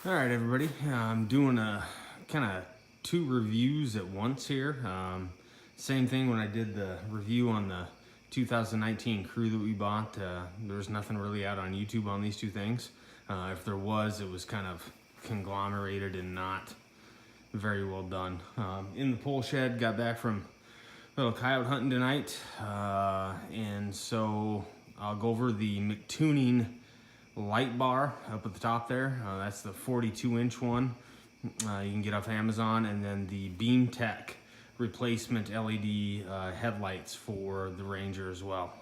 All right, everybody. I'm doing a kind of two reviews at once here. Same thing when I did the review on the 2019 Crew that we bought. There's nothing really out on YouTube on these two things. If there was, it was kind of conglomerated and not very well done. In the pole shed, got back from a little coyote hunting tonight, and so I'll go over the Mictuning light bar up at the top there. That's the 42-inch one you can get off Amazon, and then the Beamtech replacement LED headlights for the Ranger as well.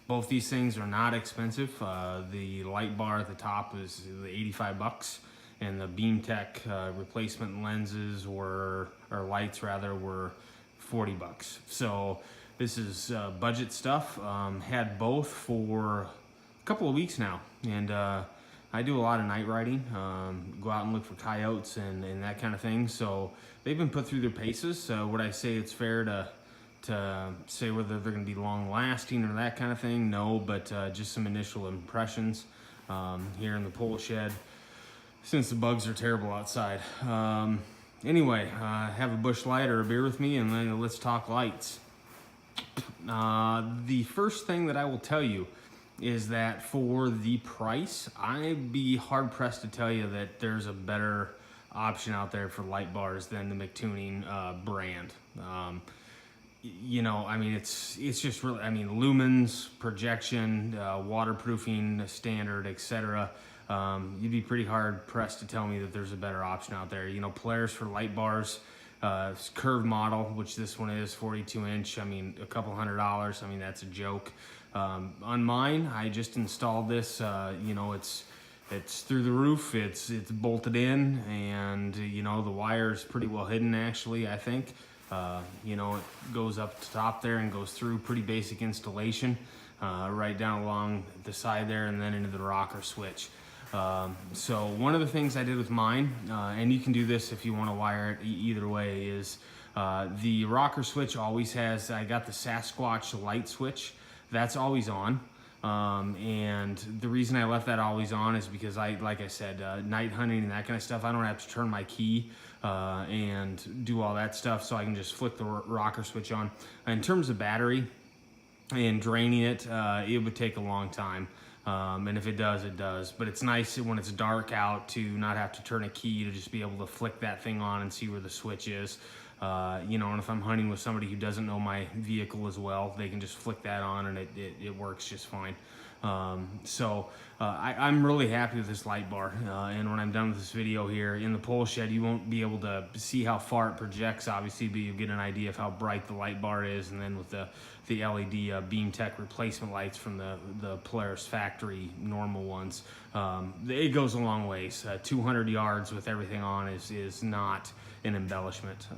Both these things are not expensive. The light bar at the top is 85 bucks, and the Beamtech replacement lenses or lights rather were 40 bucks. So this is budget stuff. Had both for a couple of weeks now, and I do a lot of night riding, go out and look for coyotes and that kind of thing, so they've been put through their paces. Would I say it's fair to say whether they're going to be long lasting or that kind of thing? No, but just some initial impressions here in the pole shed since the bugs are terrible outside. Anyway, have a bush light or a beer with me, and then let's talk lights. The first thing that I will tell you is that for the price, I'd be hard pressed to tell you that there's a better option out there for light bars than the Mictuning brand. You know, I mean, it's just really, I mean, lumens, projection, waterproofing standard, etc. You'd be pretty hard pressed to tell me that there's a better option out there. You know, Polaris for light bars, curved model, which this one is 42-inch. I mean, a couple $100. I mean, that's a joke. On mine, I just installed this. You know, it's through the roof. It's bolted in, and you know the wire is pretty well hidden. Actually, I think. You know, it goes up the top there and goes through. Pretty basic installation, right down along the side there, and then into the rocker switch. So one of the things I did with mine, and you can do this if you want to wire it either way, is the rocker switch always has. I got the Sasquatch light switch. That's always on, and the reason I left that always on is because like I said, night hunting and that kind of stuff, I don't have to turn my key and do all that stuff, so I can just flick the rocker switch on. In terms of battery and draining it, it would take a long time, and if it does, it does. But it's nice when it's dark out to not have to turn a key, to just be able to flick that thing on and see where the switch is. You know, and if I'm hunting with somebody who doesn't know my vehicle as well, they can just flick that on and it works just fine. I'm really happy with this light bar, and when I'm done with this video here in the pole shed, you won't be able to see how far it projects, obviously, but you'll get an idea of how bright the light bar is. And then with the LED Beamtech replacement lights from the Polaris factory normal ones, it goes a long ways. 200 yards with everything on is not an embellishment,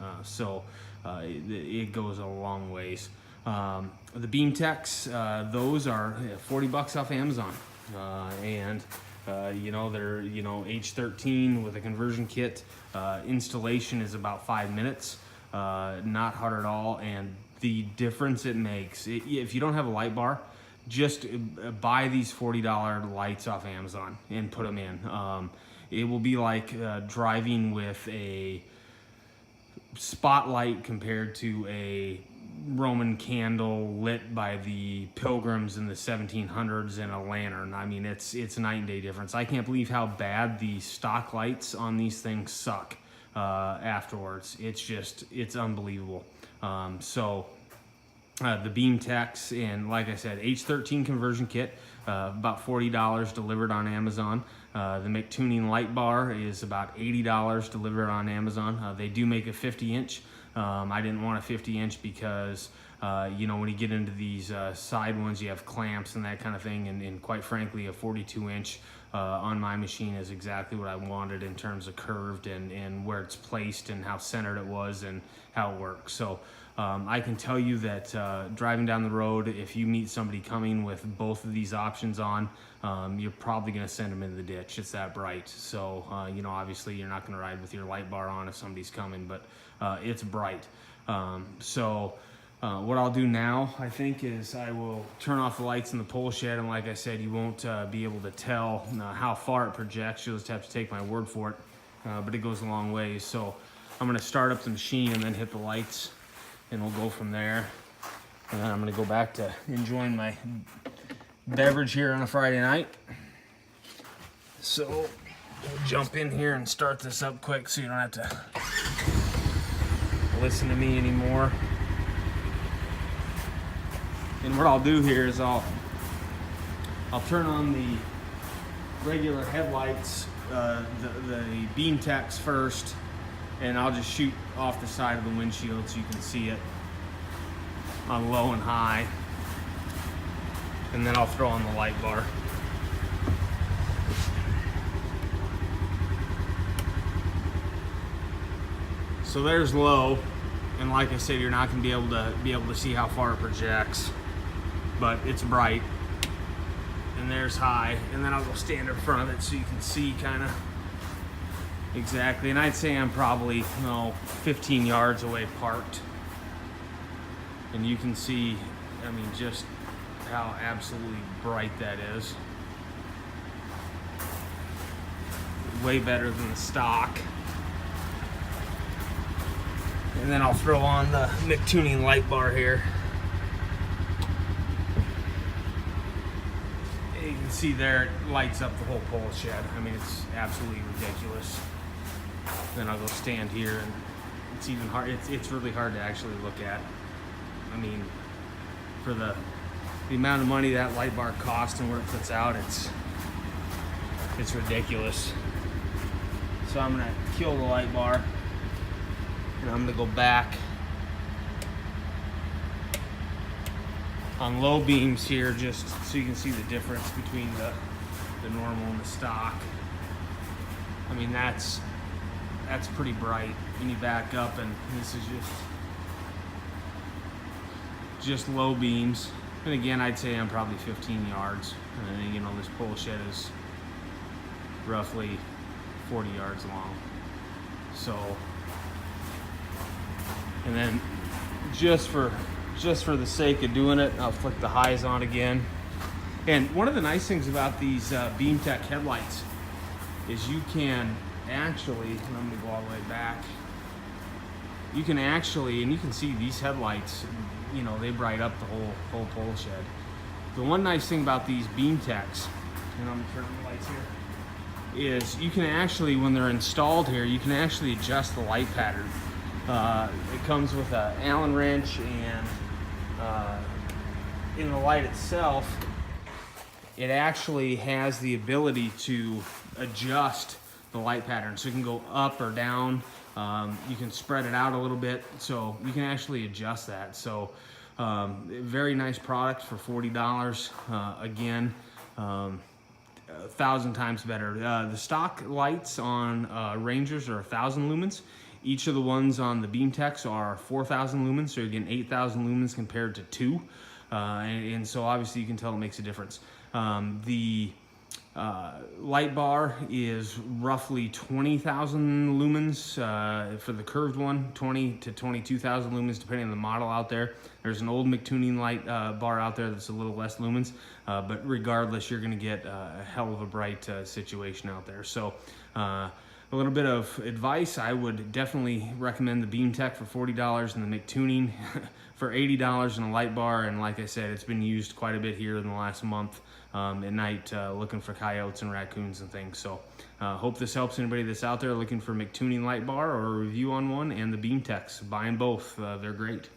it goes a long ways. The Beamtechs, those are 40 bucks off Amazon, and you know, they're, you know, H13 with a conversion kit. Installation is about 5 minutes, not hard at all. And the difference it makes, if you don't have a light bar, just buy these $40 lights off Amazon and put them in. It will be like driving with a spotlight compared to a Roman candle lit by the pilgrims in the 1700s and a lantern. I mean, it's night and day difference. I can't believe how bad the stock lights on these things suck afterwards. It's unbelievable. The Beamtechs, and like I said, H13 conversion kit, about $40 delivered on Amazon. The Mictuning light bar is about $80 delivered on Amazon. They do make a 50-inch. I didn't want a 50-inch because, you know, when you get into these side ones, you have clamps and that kind of thing. And quite frankly, a 42-inch on my machine is exactly what I wanted in terms of curved and where it's placed and how centered it was and how it works. So I can tell you that driving down the road, if you meet somebody coming with both of these options on, you're probably going to send them into the ditch. It's that bright. So, you know, obviously you're not going to ride with your light bar on if somebody's coming, but it's bright. What I'll do now, I think, is I will turn off the lights in the pole shed, and like I said, you won't be able to tell how far it projects. You'll just have to take my word for it, but it goes a long ways. So I'm gonna start up the machine and then hit the lights, and we'll go from there. And then I'm gonna go back to enjoying my beverage here on a Friday night. So we'll jump in here and start this up quick so you don't have to listen to me anymore. And what I'll do here is I'll turn on the regular headlights, the Beamtechs first, and I'll just shoot off the side of the windshield so you can see it on low and high. And then I'll throw on the light bar. So there's low, and like I said, you're not going to be able to see how far it projects, but it's bright. And there's high, and then I'll go stand in front of it so you can see kind of exactly. And I'd say I'm probably 15 yards away parked, and you can see, I mean, just how absolutely bright that is. Way better than the stock. And then I'll throw on the Mictuning light bar here. And you can see there, it lights up the whole pole shed. I mean, it's absolutely ridiculous. Then I'll go stand here, and it's even hard. It's really hard to actually look at. I mean, for the amount of money that light bar costs and where it puts out, it's ridiculous. So I'm gonna kill the light bar, and I'm gonna go back on low beams here, just so you can see the difference between the normal and the stock. I mean, that's pretty bright. And you back up, and this is just low beams. And again, I'd say I'm probably 15 yards. And you know, this pole shed is roughly 40 yards long. So, and then just for the sake of doing it, I'll flick the highs on again. And one of the nice things about these Beamtech headlights is you can actually, and I'm gonna go all the way back, you can actually, and you can see these headlights, you know, they bright up the whole pole shed. The one nice thing about these Beamtechs, and I'm gonna turn on the lights here, is you can actually, when they're installed here, you can actually adjust the light pattern. It comes with an Allen wrench, and in the light itself, it actually has the ability to adjust the light pattern. So you can go up or down, you can spread it out a little bit, so you can actually adjust that. So very nice product for $40. Again, 1,000 times better. The stock lights on Rangers are 1,000 lumens. Each of the ones on the Beamtechs are 4,000 lumens, so you're getting 8,000 lumens compared to 2. And so obviously you can tell it makes a difference. The light bar is roughly 20,000 lumens for the curved one, 20 to 22,000 lumens depending on the model out there. There's an old Mictuning light bar out there that's a little less lumens, but regardless, you're going to get a hell of a bright situation out there. So a little bit of advice, I would definitely recommend the Beamtech for $40 and the Mictuning for $80 and a light bar. And like I said, it's been used quite a bit here in the last month at night, looking for coyotes and raccoons and things. So hope this helps anybody that's out there looking for Mictuning light bar or a review on one, and the Beamtechs. Buy them both, they're great.